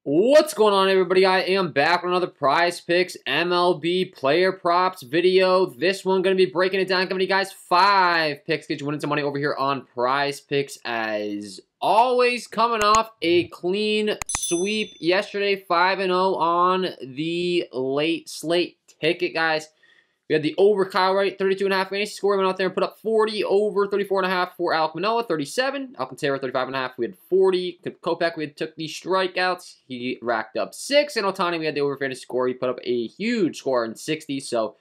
What's going on, everybody? I am back with another Prize Picks MLB player props video. This one going to be breaking it down, giving you guys 5 picks, get you winning some money over here on Prize Picks. As always, coming off a clean sweep yesterday, 5-0 on the late slate ticket, guys. We had the over Kyle Wright, 32.5 fantasy score. We went out there and put up 40 over 34.5 for Alek Manoah, 37. Alcantara, 35.5. We had 40. Kopech, we took the strikeouts. He racked up 6. And Ohtani, we had the over fantasy score. He put up a huge score in 60. So,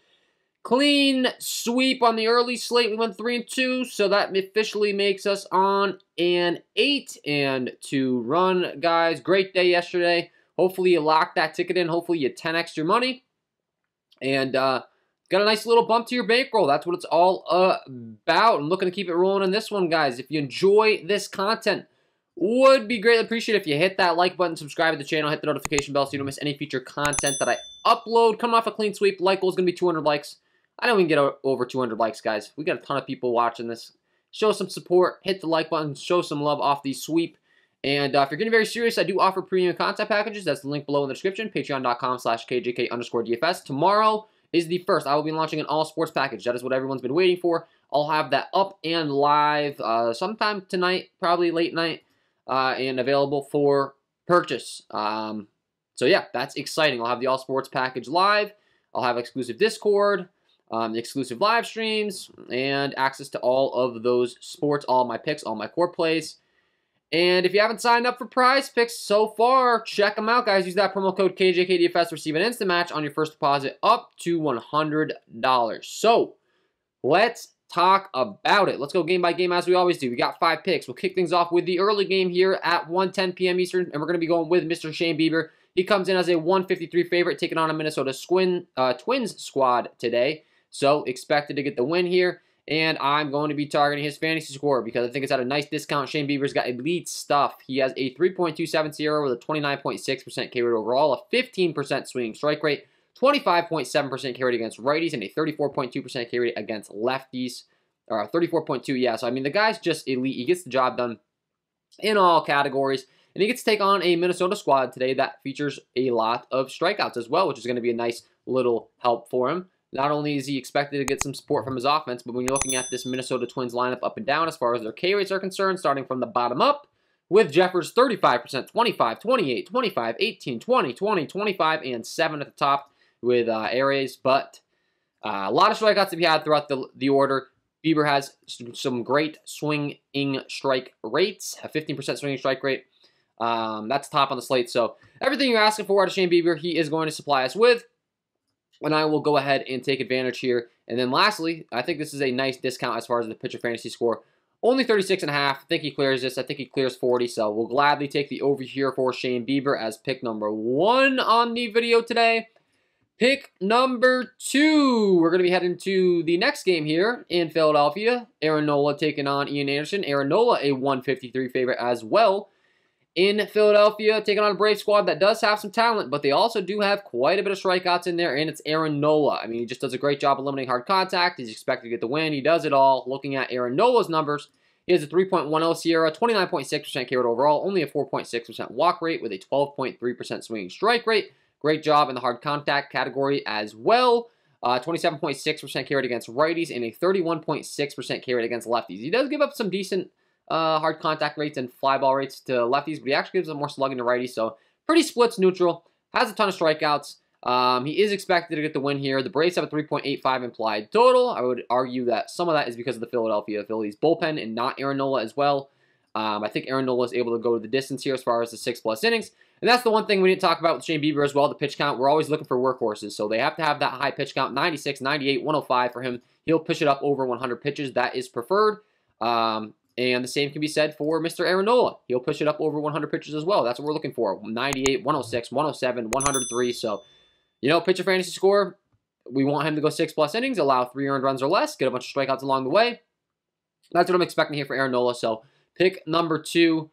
clean sweep on the early slate. We went 3-2. So, that officially makes us on an 8-2 run, guys. Great day yesterday. Hopefully, you locked that ticket in. Hopefully, you 10x your money. And, got a nice little bump to your bankroll. That's what it's all about. I'm looking to keep it rolling on this one, guys. If you enjoy this content, would be greatly appreciated if you hit that like button, subscribe to the channel, hit the notification bell so you don't miss any future content that I upload. Coming off a clean sweep, like goal is going to be 200 likes. I know we can get over 200 likes, guys. We got a ton of people watching this. Show some support, hit the like button, show some love off the sweep. And if you're getting very serious, I do offer premium content packages. That's the link below in the description, patreon.com/KJK_DFS. Tomorrow is the first. I will be launching an all sports package. That is what everyone's been waiting for. I'll have that up and live sometime tonight, probably late night, and available for purchase. So yeah, that's exciting. I'll have the all sports package live. I'll have exclusive Discord, exclusive live streams, and access to all of those sports, all my picks, all my core plays. And if you haven't signed up for Prize Picks so far, check them out, guys. Use that promo code KJK DFS. Receive an instant match on your first deposit up to $100. So, let's talk about it. Let's go game by game as we always do. We got 5 picks. We'll kick things off with the early game here at 1:10 p.m. Eastern, and we're going to be going with Mr. Shane Bieber. He comes in as a 153 favorite, taking on a Minnesota Twins squad today. So, expected to get the win here. And I'm going to be targeting his fantasy score because I think it's at a nice discount. Shane Bieber's got elite stuff. He has a 3.27 CR with a 29.6% K rate overall, a 15% swinging strike rate, 25.7% K rate against righties, and a 34.2% K rate against lefties. Or 34.2, yeah. So, I mean, the guy's just elite. He gets the job done in all categories. And he gets to take on a Minnesota squad today that features a lot of strikeouts as well, which is going to be a nice little help for him. Not only is he expected to get some support from his offense, but when you're looking at this Minnesota Twins lineup up and down as far as their K rates are concerned, starting from the bottom up, with Jeffers 35%, 25, 28, 25, 18, 20, 20, 25, and 7 at the top with Aries. But a lot of strikeouts to be had throughout the order. Bieber has some great swinging strike rates, a 15% swinging strike rate. That's top on the slate. So everything you're asking for out of Shane Bieber, he is going to supply us with. And I will go ahead and take advantage here. And then lastly, I think this is a nice discount as far as the pitcher fantasy score. Only 36.5. I think he clears this. I think he clears 40. So we'll gladly take the over here for Shane Bieber as pick number 1 on the video today. Pick number 2. We're going to be heading to the next game here in Philadelphia. Aaron Nola taking on Ian Anderson. Aaron Nola, a 153 favorite as well. In Philadelphia, taking on a Brave squad that does have some talent, but they also do have quite a bit of strikeouts in there, and it's Aaron Nola. I mean, he just does a great job eliminating hard contact. He's expected to get the win. He does it all. Looking at Aaron Nola's numbers, he has a 3.10 Sierra, 29.6% K rate overall, only a 4.6% walk rate with a 12.3% swinging strike rate. Great job in the hard contact category as well. 27.6% K rate against righties and a 31.6% K rate against lefties. He does give up some decent hard contact rates and fly ball rates to lefties, but he actually gives them more slugging to righties, so pretty splits neutral. Has a ton of strikeouts. He is expected to get the win here. The Braves have a 3.85 implied total. I would argue that some of that is because of the Philadelphia Phillies bullpen and not Aaron Nola as well. I think Aaron Nola is able to go to the distance here as far as the 6+ innings. And that's the one thing we didn't talk about with Shane Bieber as well, the pitch count. We're always looking for workhorses, so they have to have that high pitch count, 96, 98, 105 for him. He'll push it up over 100 pitches. That is preferred. And the same can be said for Mr. Aaron Nola. He'll push it up over 100 pitches as well. That's what we're looking for. 98, 106, 107, 103. So, you know, pitcher fantasy score, we want him to go 6+ innings, allow 3 earned runs or less, get a bunch of strikeouts along the way. That's what I'm expecting here for Aaron Nola. So, pick number 2.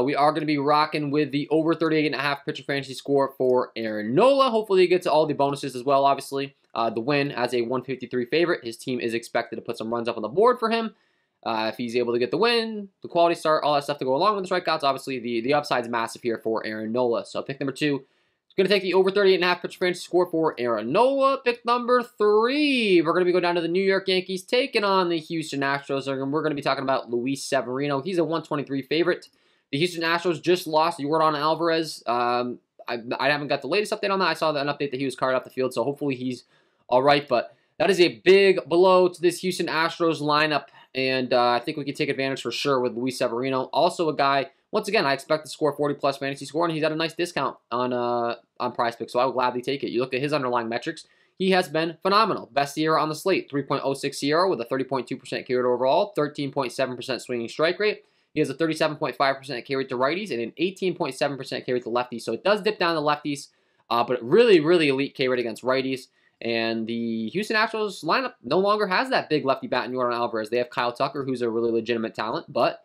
We are going to be rocking with the over 38.5 pitcher fantasy score for Aaron Nola. Hopefully he gets all the bonuses as well, obviously. The win as a 153 favorite. His team is expected to put some runs up on the board for him. If he's able to get the win, the quality start, all that stuff to go along with the strikeouts, obviously the upside's massive here for Aaron Nola. So pick number 2. Going to take the over 38.5 pitcher fantasy score for Aaron Nola. Pick number 3. We're going to be going down to the New York Yankees taking on the Houston Astros. And we're going to be talking about Luis Severino. He's a 123 favorite. The Houston Astros just lost Yordan Alvarez. I haven't got the latest update on that. I saw an update that he was carted off the field, so hopefully he's all right. But that is a big blow to this Houston Astros lineup, and I think we can take advantage for sure with Luis Severino. Also a guy, once again, I expect to score 40-plus fantasy score, and he's at a nice discount on Prizepicks, so I will gladly take it. You look at his underlying metrics, he has been phenomenal. Best year on the slate, 3.06 SIERA with a 30.2% K rate overall, 13.7% swinging strike rate. He has a 37.5% K rate to righties and an 18.7% K rate to lefties. So it does dip down to lefties, but really, really elite K rate against righties. And the Houston Astros lineup no longer has that big lefty bat in Yordan Alvarez. They have Kyle Tucker, who's a really legitimate talent, but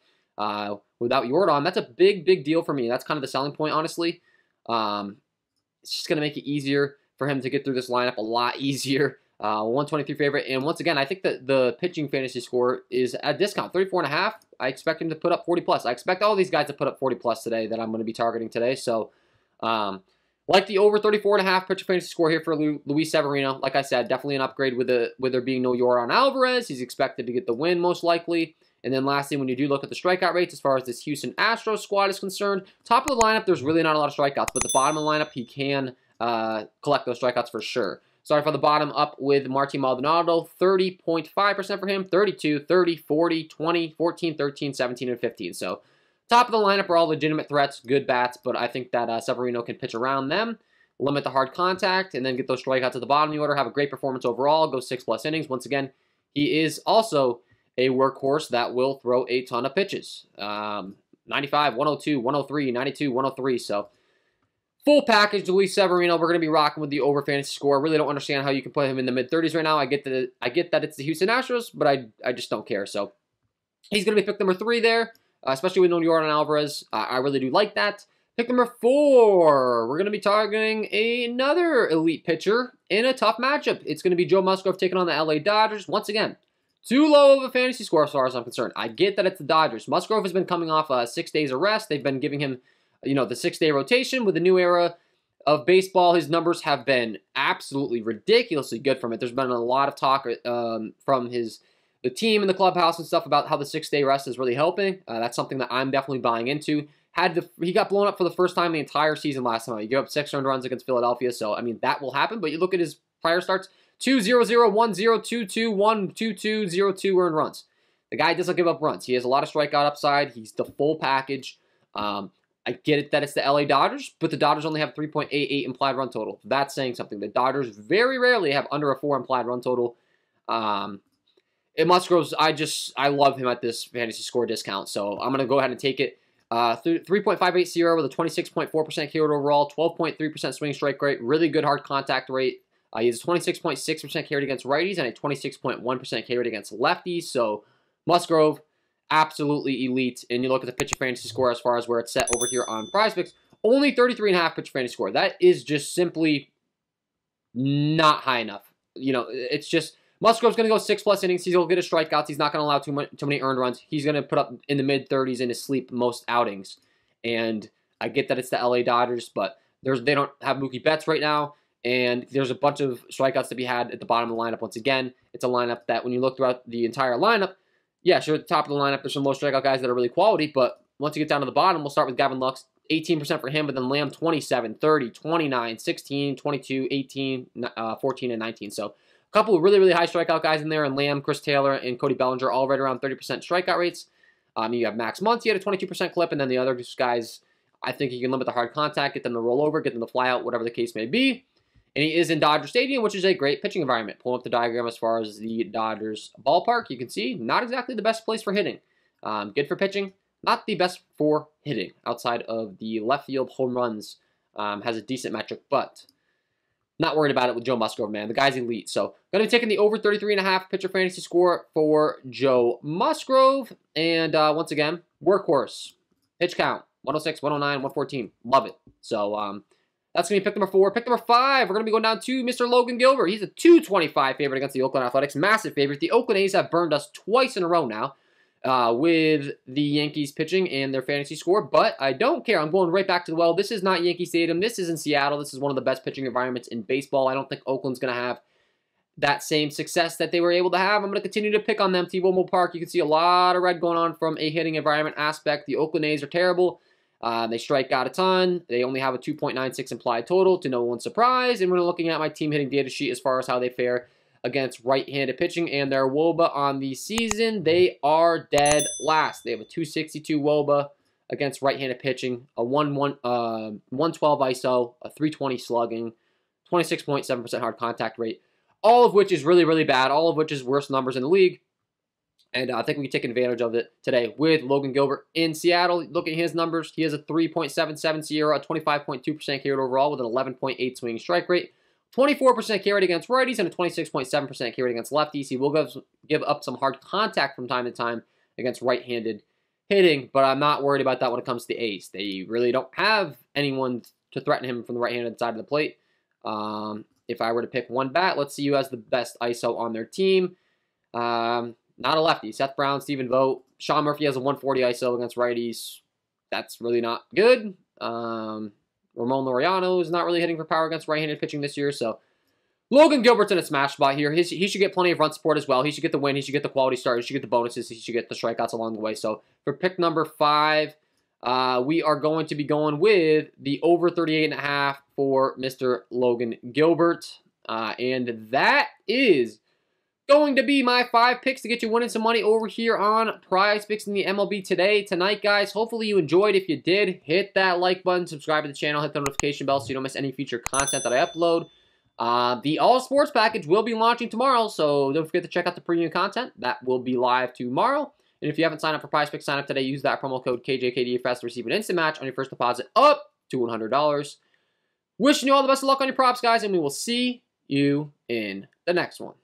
without Yordan, that's a big, big deal for me. That's kind of the selling point, honestly. It's just going to make it easier for him to get through this lineup, a lot easier. 123 favorite. And once again, I think that the pitching fantasy score is at a discount, 34.5. I expect him to put up 40+. I expect all these guys to put up 40+ today that I'm going to be targeting today. So, like the over 34.5 pitcher fantasy score here for Luis Severino. Like I said, definitely an upgrade with there being no Yordan Alvarez. He's expected to get the win most likely. And then lastly, when you do look at the strikeout rates as far as this Houston Astros squad is concerned, top of the lineup, there's really not a lot of strikeouts. But the bottom of the lineup, he can collect those strikeouts for sure. Starting from the bottom up with Martin Maldonado, 30.5% for him, 32, 30, 40, 20, 14, 13, 17, and 15. So top of the lineup are all legitimate threats, good bats, but I think that Severino can pitch around them, limit the hard contact, and then get those strikeouts at the bottom of the order, have a great performance overall, go 6+ innings. Once again, he is also a workhorse that will throw a ton of pitches. 95, 102, 103, 92, 103. So full package, Luis Severino. We're going to be rocking with the over fantasy score. I really don't understand how you can put him in the mid-30s right now. I get that it's the Houston Astros, but I just don't care. So he's going to be pick number 3 there, especially with no Yordan Alvarez. I really do like that. Pick number 4, we're going to be targeting another elite pitcher in a tough matchup. It's going to be Joe Musgrove taking on the LA Dodgers. Once again, too low of a fantasy score as far as I'm concerned. I get that it's the Dodgers. Musgrove has been coming off 6 days of rest. They've been giving him, the 6-day rotation. With the new era of baseball, his numbers have been absolutely ridiculously good from it. There's been a lot of talk from the team and the clubhouse and stuff about how the 6-day rest is really helping. That's something that I'm definitely buying into. He got blown up for the first time the entire season last time. He gave up 6 earned runs against Philadelphia, so I mean that will happen. But you look at his prior starts: 2-0-0, 1-0, 2-2, 1-2-2, 0-2 earned runs. The guy doesn't give up runs. He has a lot of strikeout upside. He's the full package. I get it that it's the LA Dodgers, but the Dodgers only have 3.88 implied run total. That's saying something. The Dodgers very rarely have under a 4 implied run total. Musgrove's, I love him at this fantasy score discount, so I'm going to go ahead and take it. 3.58 SIERA with a 26.4% K rate overall, 12.3% swing strike rate, really good hard contact rate. He has a 26.6% K rate against righties and a 26.1% K rate against lefties. So Musgrove, absolutely elite. And you look at the pitcher fantasy score as far as where it's set over here on Prizepicks, only 33.5 pitcher fantasy score. That is just simply not high enough. It's just Musgrove's going to go 6+ innings. He's going to get his strikeouts. He's not going to allow too many earned runs. He's going to put up in the mid-30s in his sleep most outings. And I get that it's the LA Dodgers, but they don't have Mookie Betts right now. And there's a bunch of strikeouts to be had at the bottom of the lineup. Once again, it's a lineup that when you look throughout the entire lineup, yeah, sure, at the top of the lineup, there's some low strikeout guys that are really quality. But once you get down to the bottom, we'll start with Gavin Lux, 18% for him, but then Lamb, 27, 30, 29, 16, 22, 18, 14, and 19. So a couple of really, really high strikeout guys in there, and Lamb, Chris Taylor, and Cody Bellinger all right around 30% strikeout rates. You have Max Muncy at a 22% clip, and then the other guys, I think you can limit the hard contact, get them to roll over, get them to fly out, whatever the case may be. And he is in Dodger Stadium, which is a great pitching environment. Pulling up the diagram as far as the Dodgers ballpark, you can see not exactly the best place for hitting. Good for pitching, not the best for hitting. Outside of the left field home runs, has a decent metric, but not worried about it with Joe Musgrove, man. The guy's elite. So going to be taking the over 33.5 pitcher fantasy score for Joe Musgrove. And once again, workhorse. Pitch count, 106, 109, 114. Love it. So that's going to be pick number 4. Pick number 5, we're going to be going down to Mr. Logan Gilbert. He's a 225 favorite against the Oakland Athletics. Massive favorite. The Oakland A's have burned us twice in a row now. with the Yankees pitching and their fantasy score, but I don't care. I'm going right back to the well. This is not Yankee Stadium. This is in Seattle. This is one of the best pitching environments in baseball. I don't think Oakland's going to have that same success that they were able to have. I'm going to continue to pick on them. T-Mobile Park, you can see a lot of red going on from a hitting environment aspect. The Oakland A's are terrible. They strike out a ton. They only have a 2.96 implied total, to no one's surprise. And we're looking at my team hitting data sheet as far as how they fare against right-handed pitching, and their WOBA on the season, they are dead last. They have a 262 WOBA against right-handed pitching, a 112 ISO, a 320 slugging, 26.7% hard contact rate, all of which is really, really bad, all of which is worst numbers in the league. And I think we can take advantage of it today with Logan Gilbert in Seattle. Look at his numbers. He has a 3.77 SIERA, a 25.2% carry overall with an 11.8 swinging strike rate, 24% carried against righties, and a 26.7% carried against lefties. He will give up some hard contact from time to time against right-handed hitting, but I'm not worried about that when it comes to the A's. They really don't have anyone to threaten him from the right-handed side of the plate. If I were to pick one bat, let's see who has the best ISO on their team. Not a lefty. Seth Brown, Stephen Vogt. Sean Murphy has a 140 ISO against righties. That's really not good. Ramon Laureano is not really hitting for power against right-handed pitching this year, so Logan Gilbert's in a smash spot here. He should get plenty of run support as well. He should get the win. He should get the quality start. He should get the bonuses. He should get the strikeouts along the way. So for pick number 5, we are going to be going with the over 38.5 for Mr. Logan Gilbert. And that is going to be my 5 picks to get you winning some money over here on Prizepicks in the MLB tonight, guys. Hopefully you enjoyed. If you did, hit that like button, subscribe to the channel, hit the notification bell so you don't miss any future content that I upload. The All Sports package will be launching tomorrow, so don't forget to check out the premium content. That will be live tomorrow. And if you haven't signed up for Prizepicks, sign up today. Use that promo code KJK DFS to receive an instant match on your first deposit up to $100. Wishing you all the best of luck on your props, guys, and we will see you in the next one.